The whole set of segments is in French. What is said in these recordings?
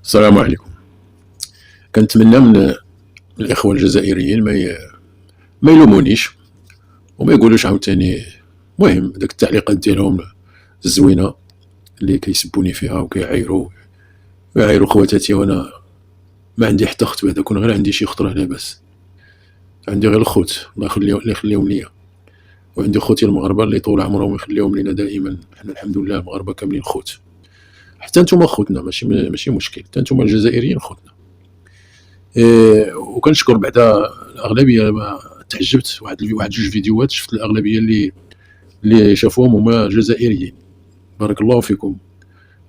السلام عليكم. كنتمنى من الإخوة الجزائريين ما يلومونيش وما يقولوش عاوتاني. المهم داك التعليقات ديالهم الزوينة اللي كيسبوني فيها ويعايروا خواتاتي، وانا ما عندي حتى خت بعدا، كون غير عندي شي خطره لاباس. عندي غير الخوت الله يخليهم ليا، وعندي خوتي المغاربه اللي طول عمرهم يخليهم لينا دائما. حنا الحمد لله المغاربه كاملين خوت، حتى نتوما خوتنا، ماشي مشكل، حتى نتوما الجزائريين خوتنا. وكنشكر بعدا الاغلبيه. تعجبت واحد جوج فيديوهات شفت الاغلبيه اللي شافوهم هما جزائريين، بارك الله فيكم.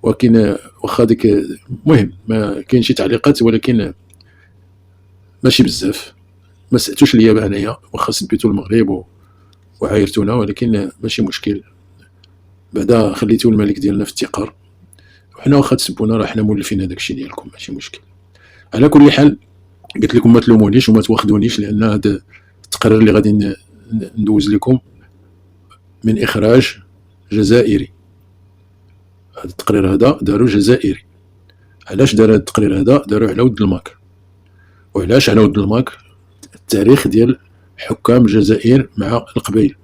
ولكن واخا ديك المهم ما كاين شي تعليقات، ولكن ماشي بزاف. ما سألتوش ليا انايا، واخا سبيتو المغرب وعايرتونا، ولكن ماشي مشكل. بعدا خليتو الملك ديالنا في التقار، وحنا واخا تسبونا راه حنا مولفين هذاك الشيء ديالكم، ماشي مشكل. على كل حال قلت لكم ما تلومونيش وما تواخذونيش، لان هذا التقرير اللي غادي ندوز لكم من اخراج جزائري. هذا التقرير هذا دارو جزائري. علاش دار هذا التقرير هذا؟ دارو على ود الماك. وعلاش على ود الماك؟ التاريخ ديال حكام الجزائر مع القبائل،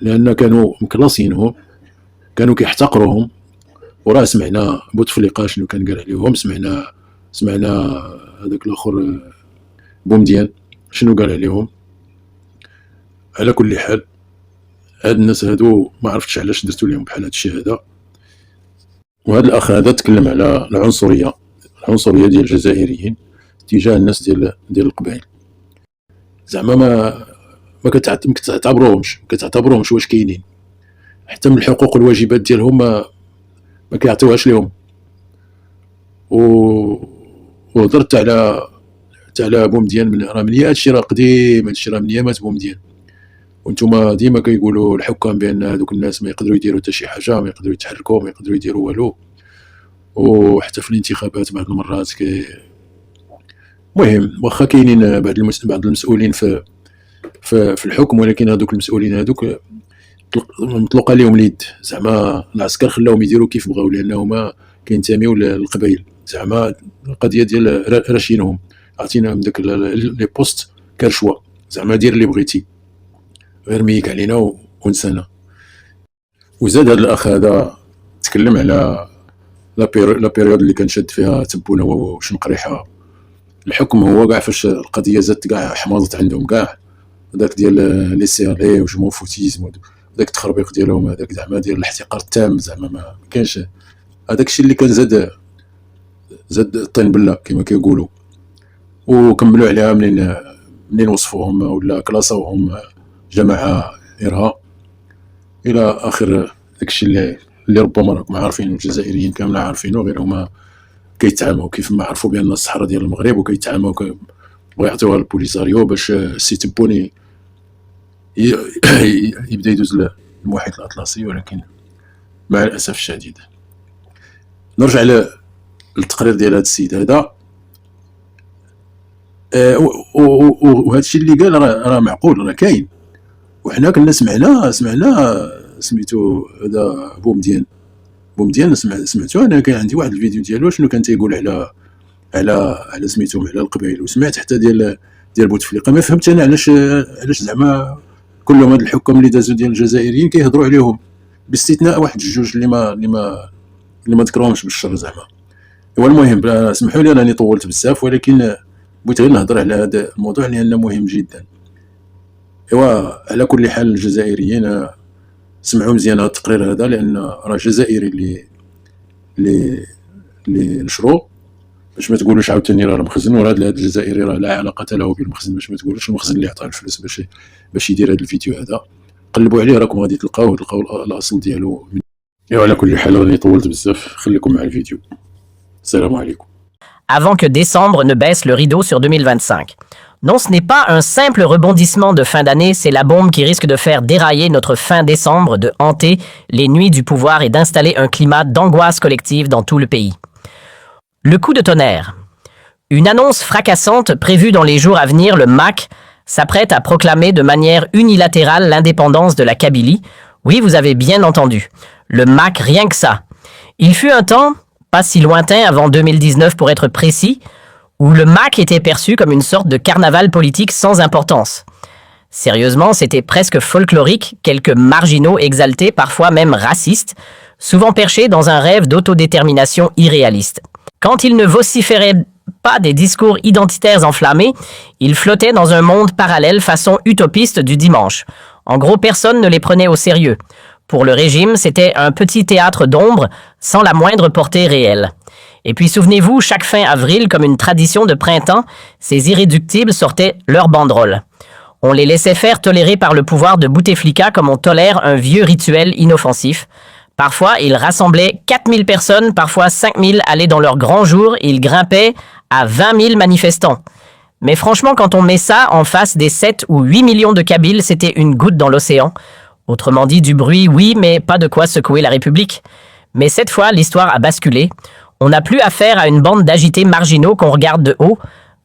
لان كانوا مكلاصينهم، كانوا كيحتقروهم. وراه سمعنا بوتفليقه شنو كان قال عليهم، سمعنا هذاك الاخر بومديان شنو قال عليهم. على كل حال هاد الناس هادو ما عرفتش علاش درتو لهم بحال هاد الشيء هذا. وهذا الاخ هذا تكلم على العنصريه ديال الجزائريين تجاه الناس ديال القبائل. زعما ما كتعتبروهمش واش كاينين، حتى من الحقوق والواجبات ديالهم ما كيعطيوهاش لهم. وهضرت على بومديان من هادشي راه قديم، هادشي راه من ايامات بومديان. وانتم ديما كيقولوا الحكام بان هذوك الناس ما يقدروا يديروا حتى شي حاجه، ما يقدروا يتحركوا، ما يقدروا يديروا والو. وحتى في الانتخابات بعض المرات المهم واخا كاينين بعض المسؤولين في الحكم، ولكن هذوك المسؤولين هذوك مطلوق عليهم اليد. زعما العسكر خلاهم يديروا كيف بغاو، لانهما كينتميو للقبائل. زعما القضيه ديال راشينهم، عطيناهم داك لي بوست كرشوا، زعما دير اللي بغيتي، غير ميك علينا ونسانا. وزاد هذا الاخ هذا تكلم على لا بيريود اللي كان شاد فيها تبونا وشنقريحه. الحكم هو كاع فاش القضيه زادت كاع حماضت عندهم كاع، داك ديال لي سيرلي وجمو فوتيزم وداك التخربيق ديالهم، هذاك زعما ديال الاحتقار التام. زعما ما كانش هذاك الشيء اللي كان زاد الطين بله كما كيقولوا. وكملوا عليها منين وصفوهم ولا كلاصوهم جماعه ارهاب الى اخر. داك الشيء اللي ربما راكم عارفين، الجزائريين كامل عارفينه، غير هما كيتعاموا كيف ما عرفوا بان الصحراء ديال المغرب، وكيتعاموا بغا يعطيوها للبوليساريو باش السي تبوني يبدا يدوز المحيط الاطلسي. ولكن مع الاسف الشديد نرجع للتقرير ديال هذا السيد هذا. وهذا الشيء اللي قال راه معقول، راه كاين. وحنا كنا سمعنا سميتو هذا بومديان سمعتو. انا كان عندي واحد الفيديو ديالو شنو كان تيقول على سميتهم على القبائل. وسمعت حتى ديال بوتفليقه. ما فهمت انا علاش زعما كلهم هاد الحكام اللي دازو ديال الجزائريين كيهضروا عليهم، باستثناء واحد الجوج اللي ما ذكروهمش بالشر زعما. والمهم اسمحوا لي راني طولت بزاف، ولكن بغيت غير نهضر على هذا الموضوع لانه مهم جدا. على كل حال الجزائريين سمعوا مزيان هذا التقرير هذا، لان راه جزائري اللي نشروه، باش ما تقولوش عاوتاني راه المخزن. وراه هذا الجزائري راه لا علاقه له بالمخزن، باش ما تقولوش المخزن اللي عطاه الفلوس باش يدير هذا الفيديو هذا. قلبوا عليه راكم غادي تلقاو الاصل ديالو. على كل حال راني طولت بزاف، خليكم مع الفيديو. السلام عليكم. Avant que décembre ne baisse le rideau sur 2025. Non, ce n'est pas un simple rebondissement de fin d'année, c'est la bombe qui risque de faire dérailler notre fin décembre, de hanter les nuits du pouvoir et d'installer un climat d'angoisse collective dans tout le pays. Le coup de tonnerre. Une annonce fracassante prévue dans les jours à venir, le MAC s'apprête à proclamer de manière unilatérale l'indépendance de la Kabylie. Oui, vous avez bien entendu. Le MAC, rien que ça. Il fut un temps, pas si lointain avant 2019 pour être précis, où le MAC était perçu comme une sorte de carnaval politique sans importance. Sérieusement, c'était presque folklorique, quelques marginaux exaltés, parfois même racistes, souvent perchés dans un rêve d'autodétermination irréaliste. Quand ils ne vociféraient pas des discours identitaires enflammés, ils flottaient dans un monde parallèle façon utopiste du dimanche. En gros, personne ne les prenait au sérieux. Pour le régime, c'était un petit théâtre d'ombre, sans la moindre portée réelle. Et puis souvenez-vous, chaque fin avril, comme une tradition de printemps, ces irréductibles sortaient leur banderole. On les laissait faire tolérer par le pouvoir de Bouteflika comme on tolère un vieux rituel inoffensif. Parfois, ils rassemblaient 4000 personnes, parfois 5000 allaient dans leur grand jour et ils grimpaient à 20 000 manifestants. Mais franchement, quand on met ça en face des 7 ou 8 millions de Kabyles, c'était une goutte dans l'océan. Autrement dit, du bruit, oui, mais pas de quoi secouer la République. Mais cette fois, l'histoire a basculé. On n'a plus affaire à une bande d'agités marginaux qu'on regarde de haut.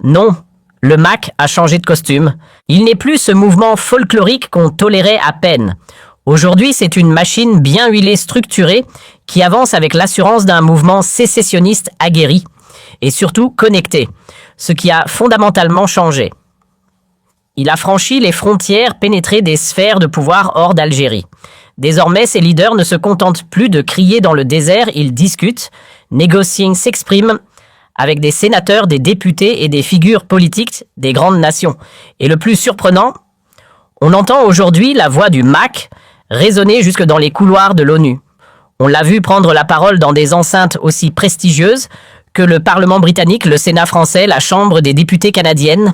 Non, le MAC a changé de costume. Il n'est plus ce mouvement folklorique qu'on tolérait à peine. Aujourd'hui, c'est une machine bien huilée, structurée, qui avance avec l'assurance d'un mouvement sécessionniste aguerri et surtout connecté, ce qui a fondamentalement changé. Il a franchi les frontières, pénétré des sphères de pouvoir hors d'Algérie. Désormais, ces leaders ne se contentent plus de crier dans le désert, ils discutent, négocient, s'expriment avec des sénateurs, des députés et des figures politiques des grandes nations. Et le plus surprenant, on entend aujourd'hui la voix du MAC résonner jusque dans les couloirs de l'ONU. On l'a vu prendre la parole dans des enceintes aussi prestigieuses que le Parlement britannique, le Sénat français, la Chambre des députés canadienne,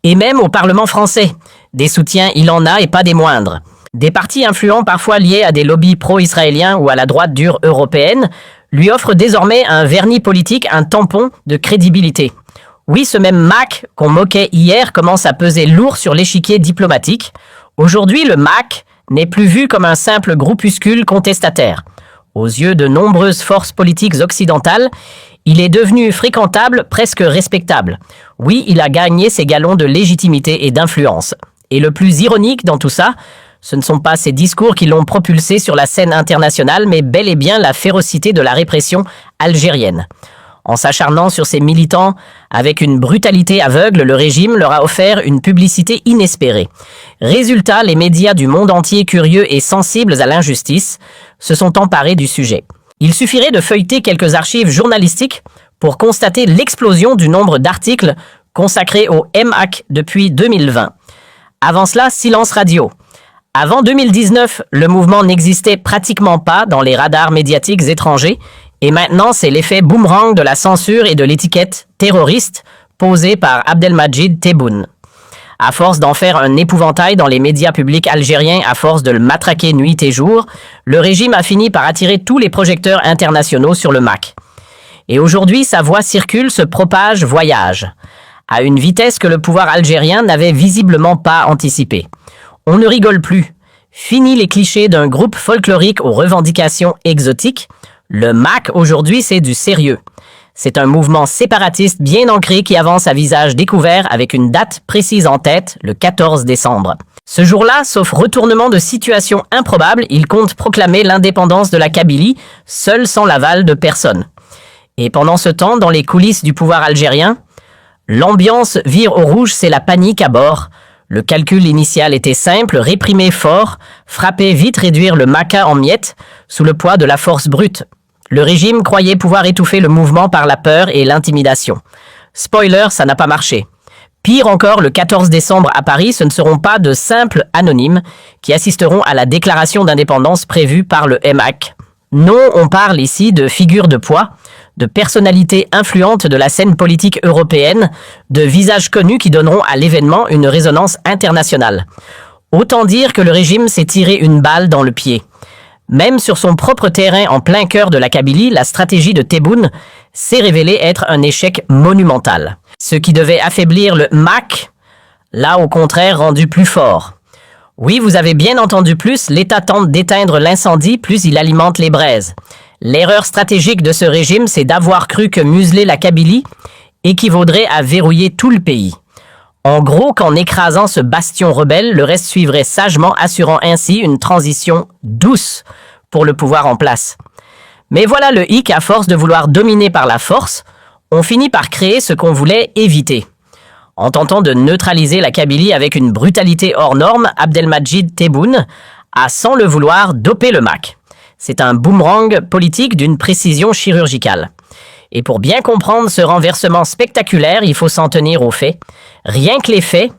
et même au Parlement français. Des soutiens, il en a et pas des moindres. Des partis influents parfois liés à des lobbies pro-israéliens ou à la droite dure européenne lui offrent désormais un vernis politique, un tampon de crédibilité. Oui, ce même MAC qu'on moquait hier commence à peser lourd sur l'échiquier diplomatique. Aujourd'hui, le MAC n'est plus vu comme un simple groupuscule contestataire. Aux yeux de nombreuses forces politiques occidentales, il est devenu fréquentable, presque respectable. Oui, il a gagné ses galons de légitimité et d'influence. Et le plus ironique dans tout ça, ce ne sont pas ses discours qui l'ont propulsé sur la scène internationale, mais bel et bien la férocité de la répression algérienne. En s'acharnant sur ses militants avec une brutalité aveugle, le régime leur a offert une publicité inespérée. Résultat, les médias du monde entier curieux et sensibles à l'injustice se sont emparés du sujet. Il suffirait de feuilleter quelques archives journalistiques pour constater l'explosion du nombre d'articles consacrés au MAC depuis 2020. Avant cela, silence radio. Avant 2019, le mouvement n'existait pratiquement pas dans les radars médiatiques étrangers, et maintenant c'est l'effet boomerang de la censure et de l'étiquette terroriste posée par Abdelmadjid Tebboune. À force d'en faire un épouvantail dans les médias publics algériens, à force de le matraquer nuit et jour, le régime a fini par attirer tous les projecteurs internationaux sur le MAC. Et aujourd'hui, sa voix circule, se propage, voyage, à une vitesse que le pouvoir algérien n'avait visiblement pas anticipée. On ne rigole plus. Fini les clichés d'un groupe folklorique aux revendications exotiques. Le MAC, aujourd'hui, c'est du sérieux. C'est un mouvement séparatiste bien ancré qui avance à visage découvert avec une date précise en tête, le 14 décembre. Ce jour-là, sauf retournement de situation improbable, il compte proclamer l'indépendance de la Kabylie, seul sans l'aval de personne. Et pendant ce temps, dans les coulisses du pouvoir algérien, l'ambiance vire au rouge, c'est la panique à bord. Le calcul initial était simple, réprimer fort, frapper vite, réduire le MACA en miettes, sous le poids de la force brute. Le régime croyait pouvoir étouffer le mouvement par la peur et l'intimidation. Spoiler, ça n'a pas marché. Pire encore, le 14 décembre à Paris, ce ne seront pas de simples anonymes qui assisteront à la déclaration d'indépendance prévue par le MAC. Non, on parle ici de figures de poids, de personnalités influentes de la scène politique européenne, de visages connus qui donneront à l'événement une résonance internationale. Autant dire que le régime s'est tiré une balle dans le pied. Même sur son propre terrain en plein cœur de la Kabylie, la stratégie de Tebboune s'est révélée être un échec monumental. Ce qui devait affaiblir le MAC l'a au contraire rendu plus fort. Oui, vous avez bien entendu, plus l'État tente d'éteindre l'incendie, plus il alimente les braises. L'erreur stratégique de ce régime, c'est d'avoir cru que museler la Kabylie équivaudrait à verrouiller tout le pays. En gros, qu'en écrasant ce bastion rebelle, le reste suivrait sagement, assurant ainsi une transition douce pour le pouvoir en place. Mais voilà le hic, à force de vouloir dominer par la force, on finit par créer ce qu'on voulait éviter. En tentant de neutraliser la Kabylie avec une brutalité hors norme, Abdelmadjid Tebboune a, sans le vouloir, dopé le MAC. C'est un boomerang politique d'une précision chirurgicale. Et pour bien comprendre ce renversement spectaculaire, il faut s'en tenir aux faits. Rien que les faits,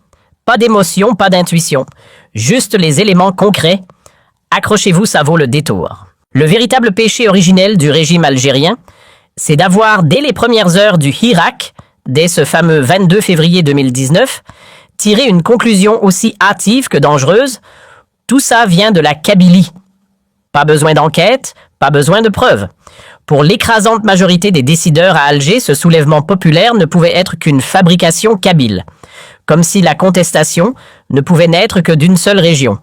pas d'émotion, pas d'intuition. Juste les éléments concrets. Accrochez-vous, ça vaut le détour. Le véritable péché originel du régime algérien, c'est d'avoir, dès les premières heures du Hirak, dès ce fameux 22 février 2019, tiré une conclusion aussi hâtive que dangereuse. Tout ça vient de la Kabylie. Pas besoin d'enquête, pas besoin de preuves. Pour l'écrasante majorité des décideurs à Alger, ce soulèvement populaire ne pouvait être qu'une fabrication kabyle. Comme si la contestation ne pouvait naître que d'une seule région.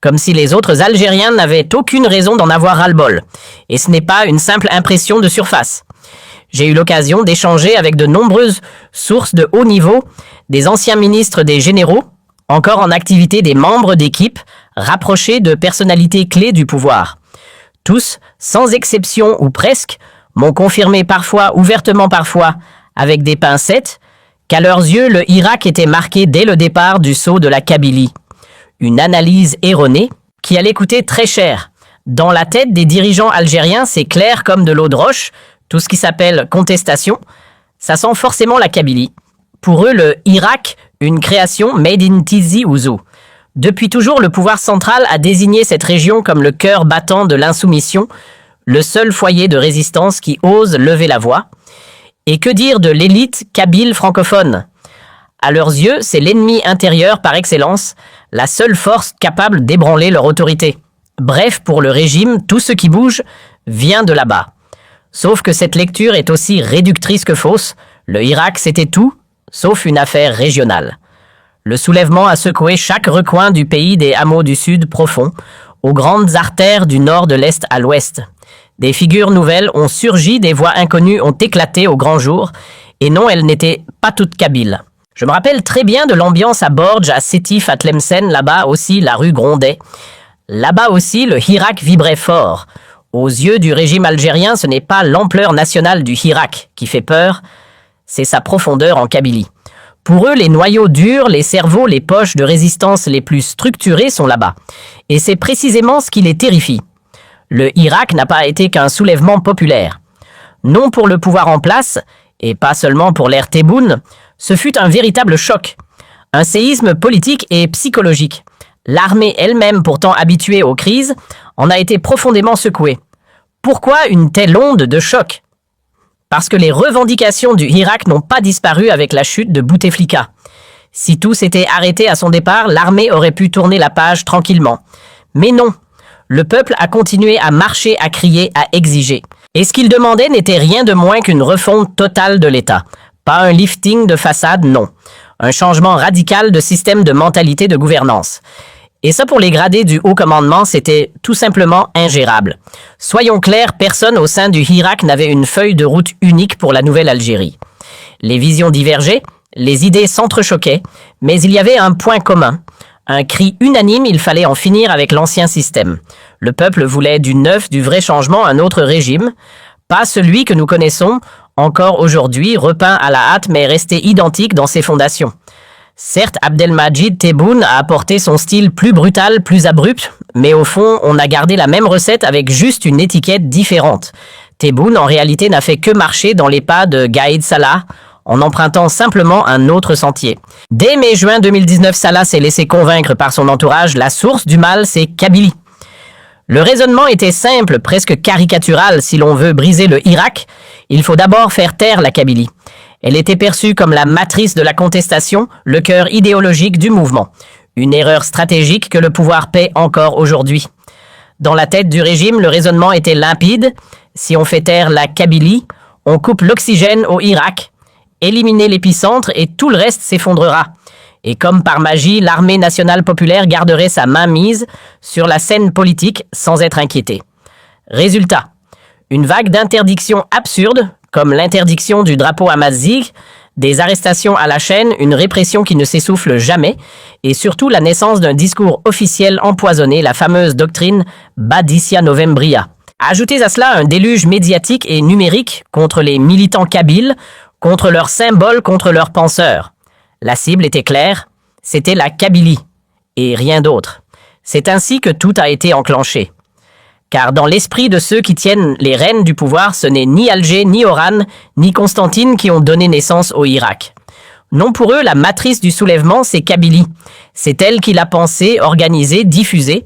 Comme si les autres Algériens n'avaient aucune raison d'en avoir ras-le-bol. Et ce n'est pas une simple impression de surface. J'ai eu l'occasion d'échanger avec de nombreuses sources de haut niveau, des anciens ministres, des généraux, encore en activité des membres d'équipes, rapprochés de personnalités clés du pouvoir. Tous, sans exception ou presque, m'ont confirmé parfois, ouvertement parfois, avec des pincettes, qu'à leurs yeux, le Hirak était marqué dès le départ du sceau de la Kabylie. Une analyse erronée qui allait coûter très cher. Dans la tête des dirigeants algériens, c'est clair comme de l'eau de roche, tout ce qui s'appelle contestation, ça sent forcément la Kabylie. Pour eux, le Hirak, une création made in Tizi Ouzou. Depuis toujours, le pouvoir central a désigné cette région comme le cœur battant de l'insoumission, le seul foyer de résistance qui ose lever la voix. Et que dire de l'élite kabyle francophone ? À leurs yeux, c'est l'ennemi intérieur par excellence, la seule force capable d'ébranler leur autorité. Bref, pour le régime, tout ce qui bouge vient de là-bas. Sauf que cette lecture est aussi réductrice que fausse. Le Hirak, c'était tout, sauf une affaire régionale. Le soulèvement a secoué chaque recoin du pays, des hameaux du sud profond, aux grandes artères du nord de l'est à l'ouest. Des figures nouvelles ont surgi, des voix inconnues ont éclaté au grand jour, et non, elles n'étaient pas toutes kabyles. Je me rappelle très bien de l'ambiance à Borj, à Sétif, à Tlemcen, là-bas aussi la rue grondait. Là-bas aussi, le Hirak vibrait fort. Aux yeux du régime algérien, ce n'est pas l'ampleur nationale du Hirak qui fait peur, c'est sa profondeur en Kabylie. Pour eux, les noyaux durs, les cerveaux, les poches de résistance les plus structurées sont là-bas. Et c'est précisément ce qui les terrifie. Le Hirak n'a pas été qu'un soulèvement populaire. Non pour le pouvoir en place, et pas seulement pour l'ère Tebboune, ce fut un véritable choc. Un séisme politique et psychologique. L'armée elle-même, pourtant habituée aux crises, en a été profondément secouée. Pourquoi une telle onde de choc ? Parce que les revendications du Hirak n'ont pas disparu avec la chute de Bouteflika. Si tout s'était arrêté à son départ, l'armée aurait pu tourner la page tranquillement. Mais non, le peuple a continué à marcher, à crier, à exiger. Et ce qu'il demandait n'était rien de moins qu'une refonte totale de l'État. Pas un lifting de façade, non. Un changement radical de système de mentalité de gouvernance. Et ça, pour les gradés du haut commandement, c'était tout simplement ingérable. Soyons clairs, personne au sein du Hirak n'avait une feuille de route unique pour la nouvelle Algérie. Les visions divergeaient, les idées s'entrechoquaient, mais il y avait un point commun. Un cri unanime, il fallait en finir avec l'ancien système. Le peuple voulait du neuf, du vrai changement, un autre régime, pas celui que nous connaissons encore aujourd'hui, repeint à la hâte, mais resté identique dans ses fondations. Certes, Abdelmadjid Tebboune a apporté son style plus brutal, plus abrupt, mais au fond, on a gardé la même recette avec juste une étiquette différente. Tebboune, en réalité, n'a fait que marcher dans les pas de Gaïd Salah, en empruntant simplement un autre sentier. Dès mai-juin 2019, Salah s'est laissé convaincre par son entourage, la source du mal, c'est Kabylie. Le raisonnement était simple, presque caricatural. Si l'on veut briser le Hirak, il faut d'abord faire taire la Kabylie. Elle était perçue comme la matrice de la contestation, le cœur idéologique du mouvement. Une erreur stratégique que le pouvoir paie encore aujourd'hui. Dans la tête du régime, le raisonnement était limpide. Si on fait taire la Kabylie, on coupe l'oxygène au Hirak. Éliminer l'épicentre et tout le reste s'effondrera. Et comme par magie, l'armée nationale populaire garderait sa mainmise sur la scène politique sans être inquiétée. Résultat, une vague d'interdictions absurdes, comme l'interdiction du drapeau amazigh, des arrestations à la chaîne, une répression qui ne s'essouffle jamais, et surtout la naissance d'un discours officiel empoisonné, la fameuse doctrine Badissia Novembria. Ajoutez à cela un déluge médiatique et numérique contre les militants kabyles, contre leurs symboles, contre leurs penseurs. La cible était claire, c'était la Kabylie, et rien d'autre. C'est ainsi que tout a été enclenché. Car dans l'esprit de ceux qui tiennent les rênes du pouvoir, ce n'est ni Alger, ni Oran, ni Constantine qui ont donné naissance au Irak. Non, pour eux, la matrice du soulèvement, c'est Kabylie. C'est elle qui l'a pensée, organisée, diffusée.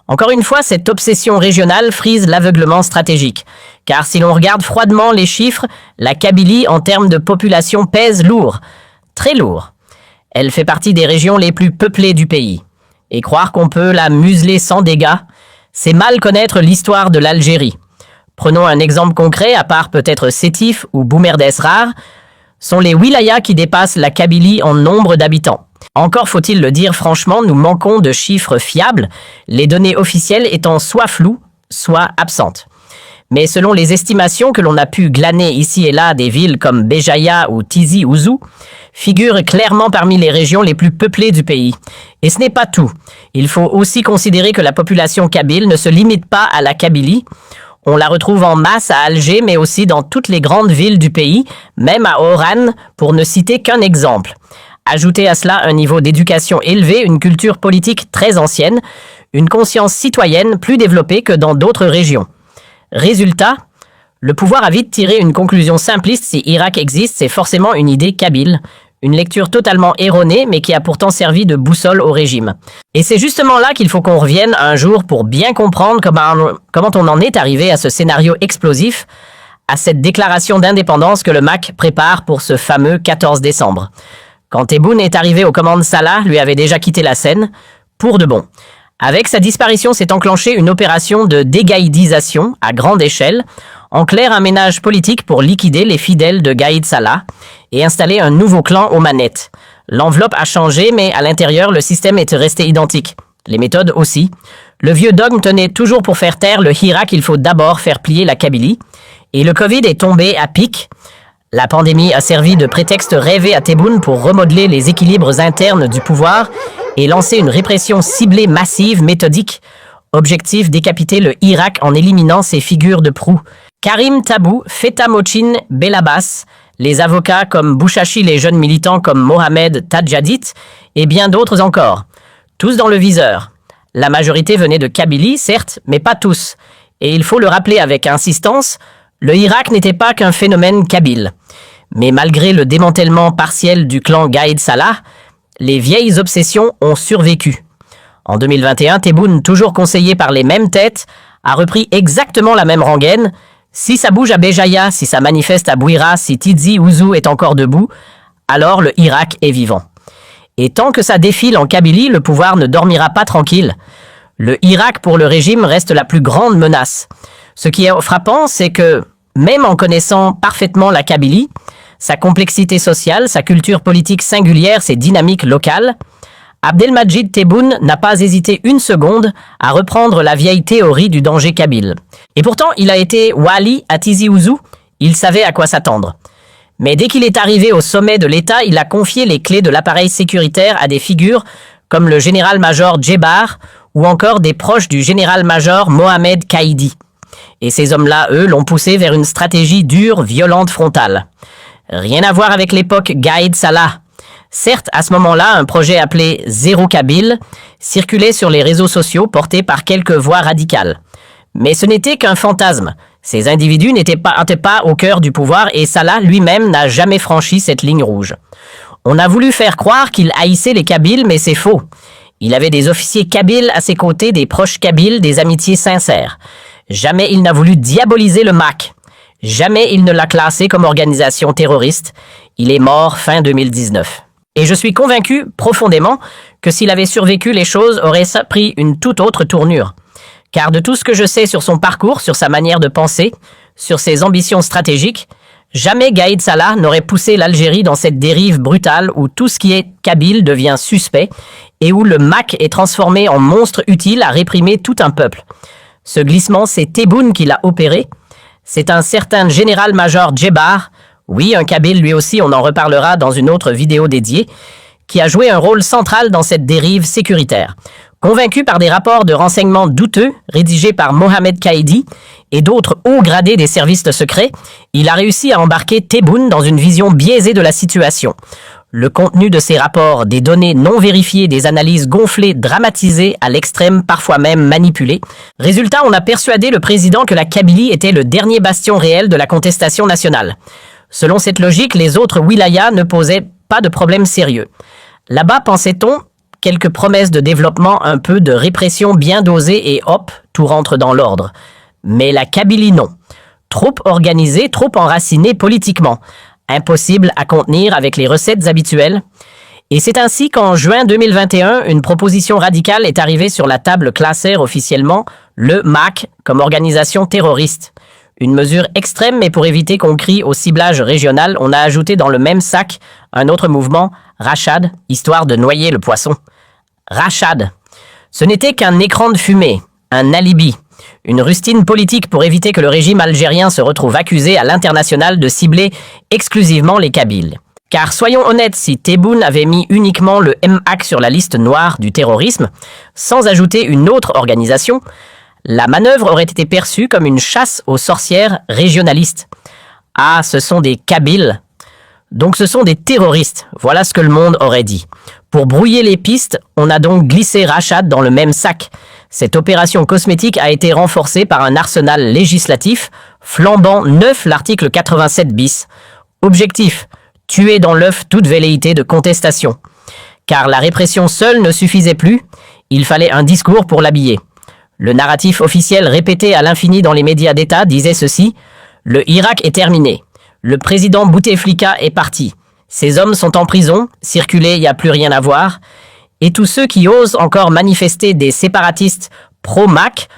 Encore une fois, cette obsession régionale frise l'aveuglement stratégique. Car si l'on regarde froidement les chiffres, la Kabylie, en termes de population, pèse lourd. Très lourd. Elle fait partie des régions les plus peuplées du pays. Et croire qu'on peut la museler sans dégâts, c'est mal connaître l'histoire de l'Algérie. Prenons un exemple concret, à part peut-être Sétif ou Boumerdès-Rar, sont les wilayas qui dépassent la Kabylie en nombre d'habitants. Encore faut-il le dire franchement, nous manquons de chiffres fiables, les données officielles étant soit floues, soit absentes. Mais selon les estimations que l'on a pu glaner ici et là, des villes comme Béjaïa ou Tizi Ouzou figurent clairement parmi les régions les plus peuplées du pays. Et ce n'est pas tout. Il faut aussi considérer que la population kabyle ne se limite pas à la Kabylie. On la retrouve en masse à Alger, mais aussi dans toutes les grandes villes du pays, même à Oran, pour ne citer qu'un exemple. Ajoutez à cela un niveau d'éducation élevé, une culture politique très ancienne, une conscience citoyenne plus développée que dans d'autres régions. Résultat, le pouvoir a vite tiré une conclusion simpliste: si Irak existe, c'est forcément une idée kabyle. Une lecture totalement erronée, mais qui a pourtant servi de boussole au régime. Et c'est justement là qu'il faut qu'on revienne un jour pour bien comprendre comment on en est arrivé à ce scénario explosif, à cette déclaration d'indépendance que le MAC prépare pour ce fameux 14 décembre. Quand Tebboune est arrivé aux commandes, Salah lui avait déjà quitté la scène, pour de bon. Avec sa disparition s'est enclenchée une opération de dégaïdisation à grande échelle, en clair un ménage politique pour liquider les fidèles de Gaïd Salah et installer un nouveau clan aux manettes. L'enveloppe a changé, mais à l'intérieur, le système est resté identique. Les méthodes aussi. Le vieux dogme tenait toujours pour faire taire le Hirak, il faut d'abord faire plier la Kabylie. Et le Covid est tombé à pic. La pandémie a servi de prétexte rêvé à Tebboune pour remodeler les équilibres internes du pouvoir et lancer une répression ciblée, massive, méthodique. Objectif: décapiter le Hirak en éliminant ses figures de proue. Karim Tabou, Feta Mochin Belabas, les avocats comme Bouchachi, les jeunes militants comme Mohamed Tadjadit et bien d'autres encore. Tous dans le viseur. La majorité venait de Kabylie, certes, mais pas tous. Et il faut le rappeler avec insistance, le Hirak n'était pas qu'un phénomène kabyle. Mais malgré le démantèlement partiel du clan Gaïd Salah, les vieilles obsessions ont survécu. En 2021, Tebboune, toujours conseillé par les mêmes têtes, a repris exactement la même rengaine. Si ça bouge à Béjaïa, si ça manifeste à Bouira, si Tizi Ouzou est encore debout, alors le Hirak est vivant. Et tant que ça défile en Kabylie, le pouvoir ne dormira pas tranquille. Le Hirak pour le régime reste la plus grande menace. Ce qui est frappant, c'est que, même en connaissant parfaitement la Kabylie, sa complexité sociale, sa culture politique singulière, ses dynamiques locales, Abdelmadjid Tebboune n'a pas hésité une seconde à reprendre la vieille théorie du danger kabyle. Et pourtant, il a été wali à Tizi Ouzou, il savait à quoi s'attendre. Mais dès qu'il est arrivé au sommet de l'État, il a confié les clés de l'appareil sécuritaire à des figures comme le général-major Djebar ou encore des proches du général-major Mohamed Kaïdi. Et ces hommes-là, eux, l'ont poussé vers une stratégie dure, violente, frontale. Rien à voir avec l'époque Gaïd Salah. Certes, à ce moment-là, un projet appelé Zéro Kabyle circulait sur les réseaux sociaux porté par quelques voix radicales. Mais ce n'était qu'un fantasme. Ces individus n'étaient pas au cœur du pouvoir et Salah lui-même n'a jamais franchi cette ligne rouge. On a voulu faire croire qu'il haïssait les Kabyles, mais c'est faux. Il avait des officiers kabyles à ses côtés, des proches kabyles, des amitiés sincères. Jamais il n'a voulu diaboliser le MAC. Jamais il ne l'a classé comme organisation terroriste. Il est mort fin 2019. Et je suis convaincu profondément que s'il avait survécu, les choses auraient pris une toute autre tournure. Car de tout ce que je sais sur son parcours, sur sa manière de penser, sur ses ambitions stratégiques, jamais Gaïd Salah n'aurait poussé l'Algérie dans cette dérive brutale où tout ce qui est kabyle devient suspect et où le MAC est transformé en monstre utile à réprimer tout un peuple. Ce glissement, c'est Tebboune qui l'a opéré. C'est un certain général-major Djebar, oui, un kabyle lui aussi, on en reparlera dans une autre vidéo dédiée, qui a joué un rôle central dans cette dérive sécuritaire. Convaincu par des rapports de renseignement douteux rédigés par Mohamed Kaïdi, et d'autres hauts gradés des services secrets, il a réussi à embarquer Tebboune dans une vision biaisée de la situation. Le contenu de ces rapports, des données non vérifiées, des analyses gonflées, dramatisées, à l'extrême, parfois même manipulées. Résultat, on a persuadé le président que la Kabylie était le dernier bastion réel de la contestation nationale. Selon cette logique, les autres wilayas ne posaient pas de problème sérieux. Là-bas, pensait-on, quelques promesses de développement, un peu de répression bien dosée et hop, tout rentre dans l'ordre. Mais la Kabylie, non. Trop organisée, trop enracinée politiquement. Impossible à contenir avec les recettes habituelles. Et c'est ainsi qu'en juin 2021, une proposition radicale est arrivée sur la table classée officiellement le MAC comme organisation terroriste. Une mesure extrême, mais pour éviter qu'on crie au ciblage régional, on a ajouté dans le même sac un autre mouvement, Rachad, histoire de noyer le poisson. Rachad. Ce n'était qu'un écran de fumée, un alibi. Une rustine politique pour éviter que le régime algérien se retrouve accusé à l'international de cibler exclusivement les Kabyles. Car soyons honnêtes, si Tebboune avait mis uniquement le MAC sur la liste noire du terrorisme, sans ajouter une autre organisation, la manœuvre aurait été perçue comme une chasse aux sorcières régionalistes. Ah, ce sont des Kabyles. Donc ce sont des terroristes, voilà ce que le monde aurait dit. Pour brouiller les pistes, on a donc glissé Rachad dans le même sac. Cette opération cosmétique a été renforcée par un arsenal législatif flambant neuf l'article 87 bis. Objectif, tuer dans l'œuf toute velléité de contestation. Car la répression seule ne suffisait plus, il fallait un discours pour l'habiller. Le narratif officiel répété à l'infini dans les médias d'État disait ceci: « Le Irak est terminé. Le président Bouteflika est parti. Ses hommes sont en prison, circuler, il n'y a plus rien à voir. » Et tous ceux qui osent encore manifester des séparatistes pro-MAC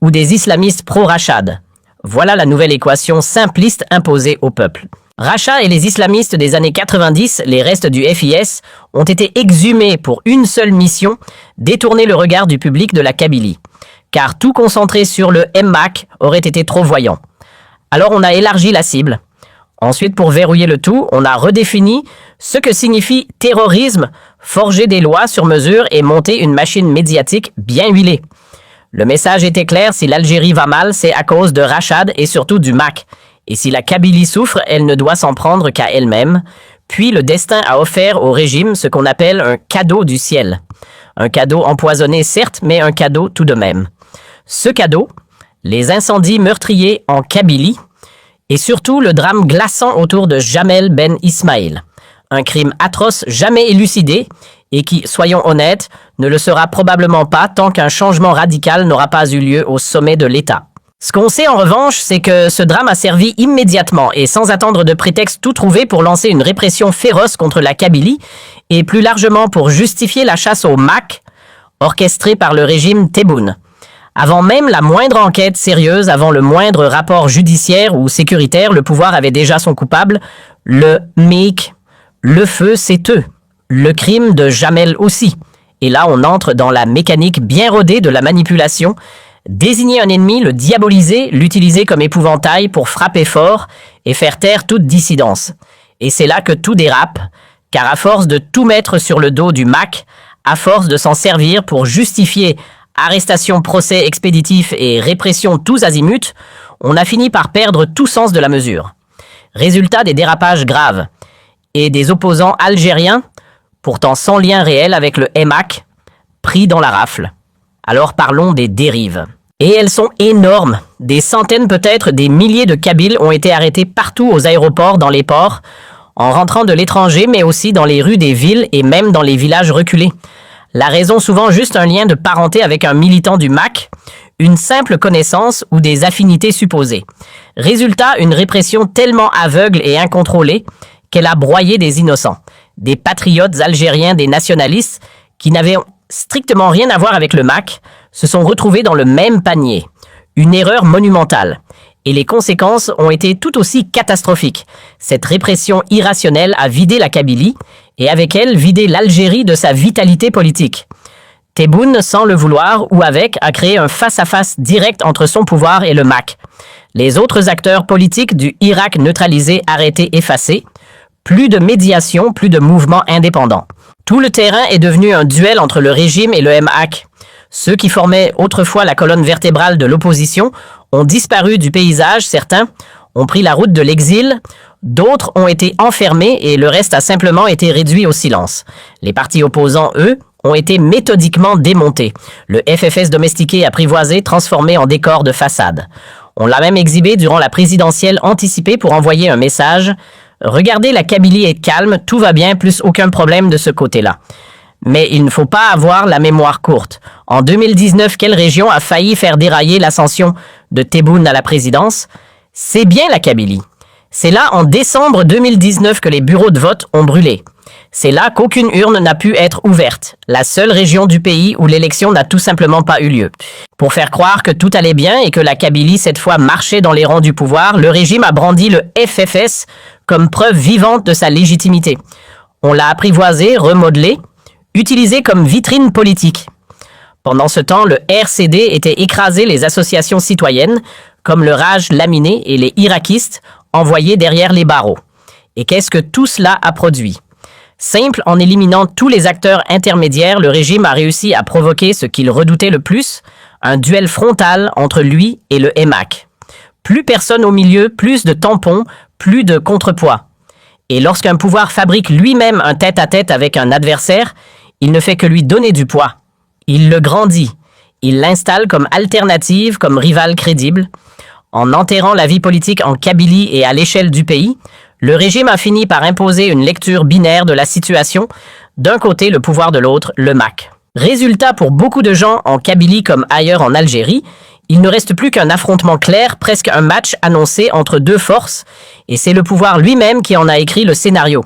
ou des islamistes pro-Rachad. Voilà la nouvelle équation simpliste imposée au peuple. Rachad et les islamistes des années 90, les restes du FIS, ont été exhumés pour une seule mission, détourner le regard du public de la Kabylie. Car tout concentré sur le MAC aurait été trop voyant. Alors on a élargi la cible. Ensuite, pour verrouiller le tout, on a redéfini ce que signifie terrorisme, forger des lois sur mesure et monter une machine médiatique bien huilée. Le message était clair, si l'Algérie va mal, c'est à cause de Rachad et surtout du MAC. Et si la Kabylie souffre, elle ne doit s'en prendre qu'à elle-même. Puis le destin a offert au régime ce qu'on appelle un cadeau du ciel. Un cadeau empoisonné certes, mais un cadeau tout de même. Ce cadeau, les incendies meurtriers en Kabylie, et surtout le drame glaçant autour de Jamel Ben Ismaïl. Un crime atroce jamais élucidé et qui, soyons honnêtes, ne le sera probablement pas tant qu'un changement radical n'aura pas eu lieu au sommet de l'État. Ce qu'on sait en revanche, c'est que ce drame a servi immédiatement et sans attendre de prétexte tout trouvé pour lancer une répression féroce contre la Kabylie et plus largement pour justifier la chasse au MAC orchestrée par le régime Tebboune. Avant même la moindre enquête sérieuse, avant le moindre rapport judiciaire ou sécuritaire, le pouvoir avait déjà son coupable, le MIC. Le feu, c'est eux. Le crime de Jamel aussi. Et là, on entre dans la mécanique bien rodée de la manipulation. Désigner un ennemi, le diaboliser, l'utiliser comme épouvantail pour frapper fort et faire taire toute dissidence. Et c'est là que tout dérape, car à force de tout mettre sur le dos du MAC, à force de s'en servir pour justifier arrestation, procès expéditif et répression tous azimuts, on a fini par perdre tout sens de la mesure. Résultat des dérapages graves et des opposants algériens, pourtant sans lien réel avec le MAC, pris dans la rafle. Alors parlons des dérives. Et elles sont énormes. Des centaines, peut-être des milliers de Kabyles ont été arrêtés partout aux aéroports, dans les ports, en rentrant de l'étranger, mais aussi dans les rues des villes et même dans les villages reculés. La raison, souvent juste un lien de parenté avec un militant du MAC, une simple connaissance ou des affinités supposées. Résultat, une répression tellement aveugle et incontrôlée qu'elle a broyé des innocents, des patriotes algériens, des nationalistes qui n'avaient strictement rien à voir avec le MAC, se sont retrouvés dans le même panier. Une erreur monumentale. Et les conséquences ont été tout aussi catastrophiques. Cette répression irrationnelle a vidé la Kabylie et avec elle vidé l'Algérie de sa vitalité politique. Tebboune, sans le vouloir ou avec, a créé un face-à-face direct entre son pouvoir et le MAC. Les autres acteurs politiques du Irak neutralisé, arrêtés, effacés. Plus de médiation, plus de mouvement indépendant. Tout le terrain est devenu un duel entre le régime et le MAC. Ceux qui formaient autrefois la colonne vertébrale de l'opposition ont disparu du paysage, certains ont pris la route de l'exil, d'autres ont été enfermés et le reste a simplement été réduit au silence. Les partis opposants, eux, ont été méthodiquement démontés. Le FFS domestiqué, apprivoisé, transformé en décor de façade. On l'a même exhibé durant la présidentielle anticipée pour envoyer un message. Regardez, la Kabylie est calme, tout va bien, plus aucun problème de ce côté-là. Mais il ne faut pas avoir la mémoire courte. En 2019, quelle région a failli faire dérailler l'ascension de Tebboune à la présidence? C'est bien la Kabylie. C'est là, en décembre 2019, que les bureaux de vote ont brûlé. C'est là qu'aucune urne n'a pu être ouverte, la seule région du pays où l'élection n'a tout simplement pas eu lieu. Pour faire croire que tout allait bien et que la Kabylie, cette fois, marchait dans les rangs du pouvoir, le régime a brandi le FFS comme preuve vivante de sa légitimité. On l'a apprivoisé, remodelé, utilisé comme vitrine politique. Pendant ce temps, le RCD était écrasé les associations citoyennes, comme le Raj laminé et les Irakistes, envoyés derrière les barreaux. Et qu'est-ce que tout cela a produit? Simple, en éliminant tous les acteurs intermédiaires, le régime a réussi à provoquer ce qu'il redoutait le plus, un duel frontal entre lui et le MAC. Plus personne au milieu, plus de tampons, plus de contrepoids. Et lorsqu'un pouvoir fabrique lui-même un tête-à-tête avec un adversaire, il ne fait que lui donner du poids. Il le grandit. Il l'installe comme alternative, comme rival crédible. En enterrant la vie politique en Kabylie et à l'échelle du pays, le régime a fini par imposer une lecture binaire de la situation, d'un côté le pouvoir de l'autre, le MAC. Résultat, pour beaucoup de gens en Kabylie comme ailleurs en Algérie, il ne reste plus qu'un affrontement clair, presque un match annoncé entre deux forces, et c'est le pouvoir lui-même qui en a écrit le scénario.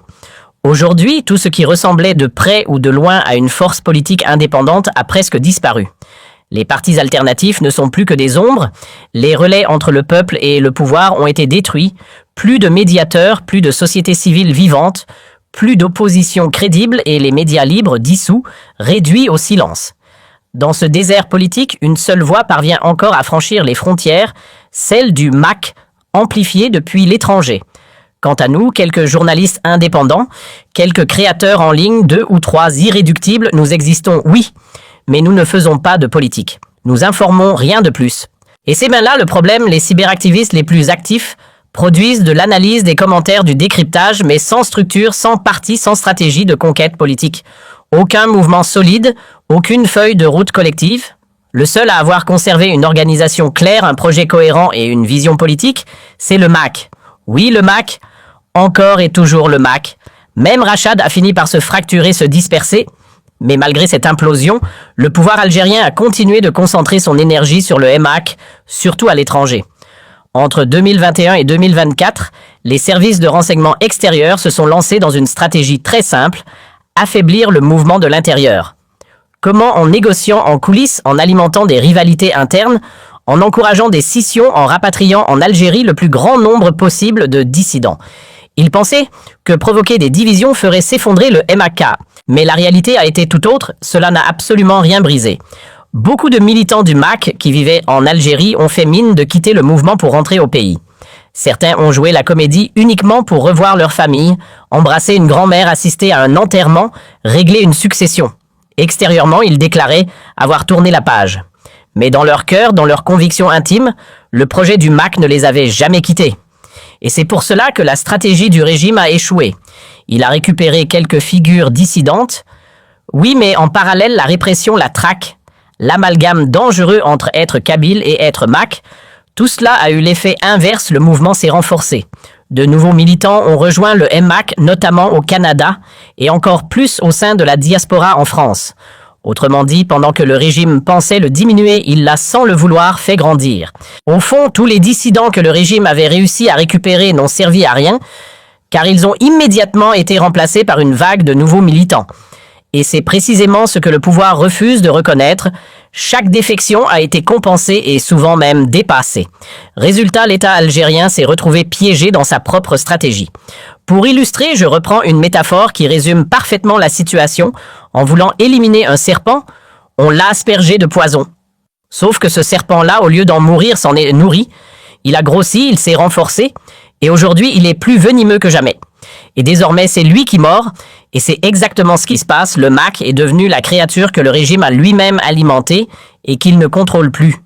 Aujourd'hui, tout ce qui ressemblait de près ou de loin à une force politique indépendante a presque disparu. Les partis alternatifs ne sont plus que des ombres, les relais entre le peuple et le pouvoir ont été détruits, plus de médiateurs, plus de société civile vivante, plus d'opposition crédible et les médias libres dissous, réduits au silence. Dans ce désert politique, une seule voix parvient encore à franchir les frontières, celle du MAC, amplifiée depuis l'étranger. Quant à nous, quelques journalistes indépendants, quelques créateurs en ligne, 2 ou 3 irréductibles, nous existons, oui, mais nous ne faisons pas de politique. Nous informons, rien de plus. Et c'est bien là le problème, les cyberactivistes les plus actifs produisent de l'analyse, des commentaires, du décryptage, mais sans structure, sans parti, sans stratégie de conquête politique. Aucun mouvement solide, aucune feuille de route collective. Le seul à avoir conservé une organisation claire, un projet cohérent et une vision politique, c'est le MAC. Oui, le MAC, encore et toujours le MAC. Même Rachad a fini par se fracturer, se disperser. Mais malgré cette implosion, le pouvoir algérien a continué de concentrer son énergie sur le MAC, surtout à l'étranger. Entre 2021 et 2024, les services de renseignement extérieurs se sont lancés dans une stratégie très simple, affaiblir le mouvement de l'intérieur. Comment? En négociant en coulisses, en alimentant des rivalités internes, en encourageant des scissions, en rapatriant en Algérie le plus grand nombre possible de dissidents. Ils pensaient que provoquer des divisions ferait s'effondrer le MAK. Mais la réalité a été tout autre, cela n'a absolument rien brisé. Beaucoup de militants du MAC qui vivaient en Algérie ont fait mine de quitter le mouvement pour rentrer au pays. Certains ont joué la comédie uniquement pour revoir leur famille, embrasser une grand-mère, assister à un enterrement, régler une succession. Extérieurement, ils déclaraient avoir tourné la page. Mais dans leur cœur, dans leurs convictions intimes, le projet du MAC ne les avait jamais quittés. Et c'est pour cela que la stratégie du régime a échoué. Il a récupéré quelques figures dissidentes. Oui, mais en parallèle, la répression, la traque, l'amalgame dangereux entre être kabyle et être MAC, tout cela a eu l'effet inverse, le mouvement s'est renforcé. De nouveaux militants ont rejoint le MAC, notamment au Canada, et encore plus au sein de la diaspora en France. Autrement dit, pendant que le régime pensait le diminuer, il l'a sans le vouloir fait grandir. Au fond, tous les dissidents que le régime avait réussi à récupérer n'ont servi à rien, car ils ont immédiatement été remplacés par une vague de nouveaux militants. Et c'est précisément ce que le pouvoir refuse de reconnaître. Chaque défection a été compensée et souvent même dépassée. Résultat, l'État algérien s'est retrouvé piégé dans sa propre stratégie. Pour illustrer, je reprends une métaphore qui résume parfaitement la situation. En voulant éliminer un serpent, on l'a aspergé de poison. Sauf que ce serpent-là, au lieu d'en mourir, s'en est nourri. Il a grossi, il s'est renforcé, et aujourd'hui, il est plus venimeux que jamais. Et désormais, c'est lui qui mord, et c'est exactement ce qui se passe. Le MAC est devenu la créature que le régime a lui-même alimentée et qu'il ne contrôle plus.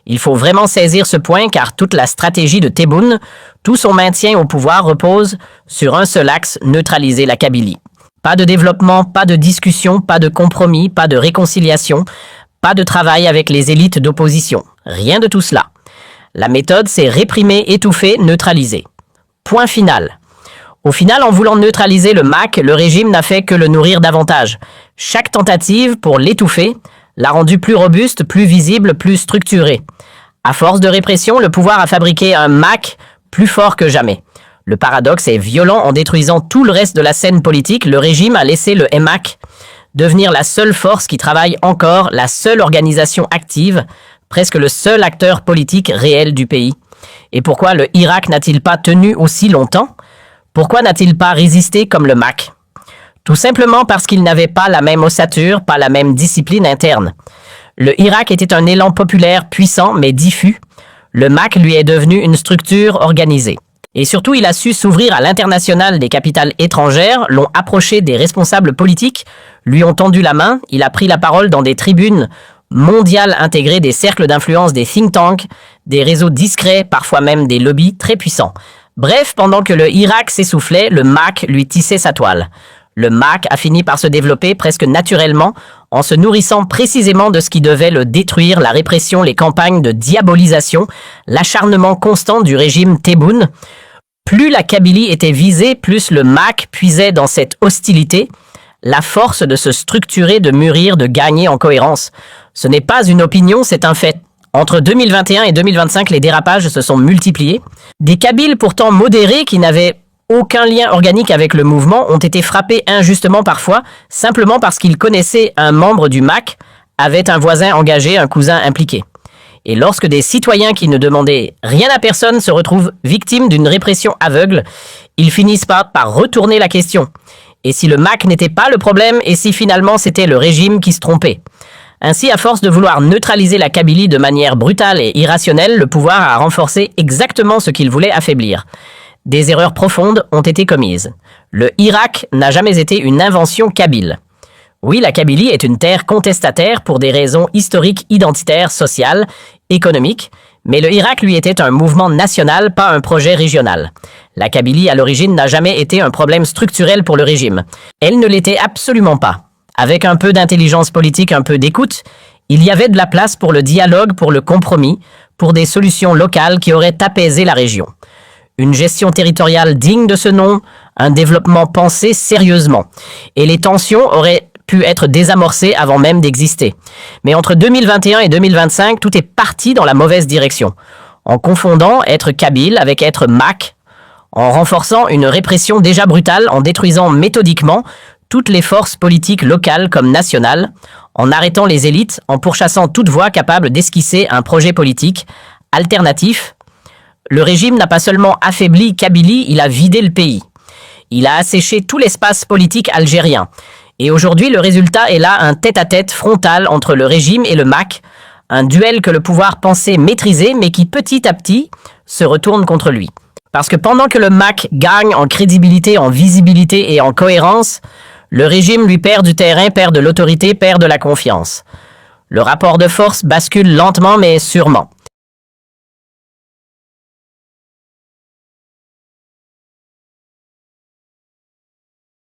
Il faut vraiment saisir ce point car toute la stratégie de Tebboune, tout son maintien au pouvoir repose sur un seul axe, neutraliser la Kabylie. Pas de développement, pas de discussion, pas de compromis, pas de réconciliation, pas de travail avec les élites d'opposition. Rien de tout cela. La méthode, c'est réprimer, étouffer, neutraliser. Point final. Au final, en voulant neutraliser le MAC, le régime n'a fait que le nourrir davantage. Chaque tentative pour l'étouffer l'a rendu plus robuste, plus visible, plus structuré. À force de répression, le pouvoir a fabriqué un MAC plus fort que jamais. Le paradoxe est violent. En détruisant tout le reste de la scène politique, le régime a laissé le MAC devenir la seule force qui travaille encore, la seule organisation active, presque le seul acteur politique réel du pays. Et pourquoi le Irak n'a-t-il pas tenu aussi longtemps ? Pourquoi n'a-t-il pas résisté comme le MAC ? Tout simplement parce qu'il n'avait pas la même ossature, pas la même discipline interne. Le Irak était un élan populaire puissant mais diffus. Le MAC lui est devenu une structure organisée. Et surtout, il a su s'ouvrir à l'international. Des capitales étrangères l'ont approché des responsables politiques, lui ont tendu la main, il a pris la parole dans des tribunes mondiales intégrées, des cercles d'influence, des think tanks, des réseaux discrets, parfois même des lobbies très puissants. Bref, pendant que le Irak s'essoufflait, le MAC lui tissait sa toile. Le MAC a fini par se développer presque naturellement en se nourrissant précisément de ce qui devait le détruire, la répression, les campagnes de diabolisation, l'acharnement constant du régime Tebboune. Plus la Kabylie était visée, plus le MAC puisait dans cette hostilité la force de se structurer, de mûrir, de gagner en cohérence. Ce n'est pas une opinion, c'est un fait. Entre 2021 et 2025, les dérapages se sont multipliés. Des Kabyles pourtant modérés qui n'avaient aucun lien organique avec le mouvement ont été frappés injustement parfois, simplement parce qu'ils connaissaient un membre du MAC, avaient un voisin engagé, un cousin impliqué. Et lorsque des citoyens qui ne demandaient rien à personne se retrouvent victimes d'une répression aveugle, ils finissent par retourner la question. Et si le MAC n'était pas le problème, et si finalement c'était le régime qui se trompait ? Ainsi, à force de vouloir neutraliser la Kabylie de manière brutale et irrationnelle, le pouvoir a renforcé exactement ce qu'il voulait affaiblir. Des erreurs profondes ont été commises. Le Irak n'a jamais été une invention kabyle. Oui, la Kabylie est une terre contestataire pour des raisons historiques, identitaires, sociales, économiques, mais le Irak, lui, était un mouvement national, pas un projet régional. La Kabylie, à l'origine, n'a jamais été un problème structurel pour le régime. Elle ne l'était absolument pas. Avec un peu d'intelligence politique, un peu d'écoute, il y avait de la place pour le dialogue, pour le compromis, pour des solutions locales qui auraient apaisé la région. Une gestion territoriale digne de ce nom, un développement pensé sérieusement. Et les tensions auraient pu être désamorcées avant même d'exister. Mais entre 2021 et 2025, tout est parti dans la mauvaise direction. En confondant être kabyle avec être MAC, en renforçant une répression déjà brutale, en détruisant méthodiquement toutes les forces politiques locales comme nationales, en arrêtant les élites, en pourchassant toute voix capable d'esquisser un projet politique alternatif, le régime n'a pas seulement affaibli Kabylie, il a vidé le pays. Il a asséché tout l'espace politique algérien. Et aujourd'hui, le résultat est là, un tête-à-tête frontal entre le régime et le MAC, un duel que le pouvoir pensait maîtriser, mais qui petit à petit se retourne contre lui. Parce que pendant que le MAC gagne en crédibilité, en visibilité et en cohérence, le régime lui perd du terrain, perd de l'autorité, perd de la confiance. Le rapport de force bascule lentement mais sûrement.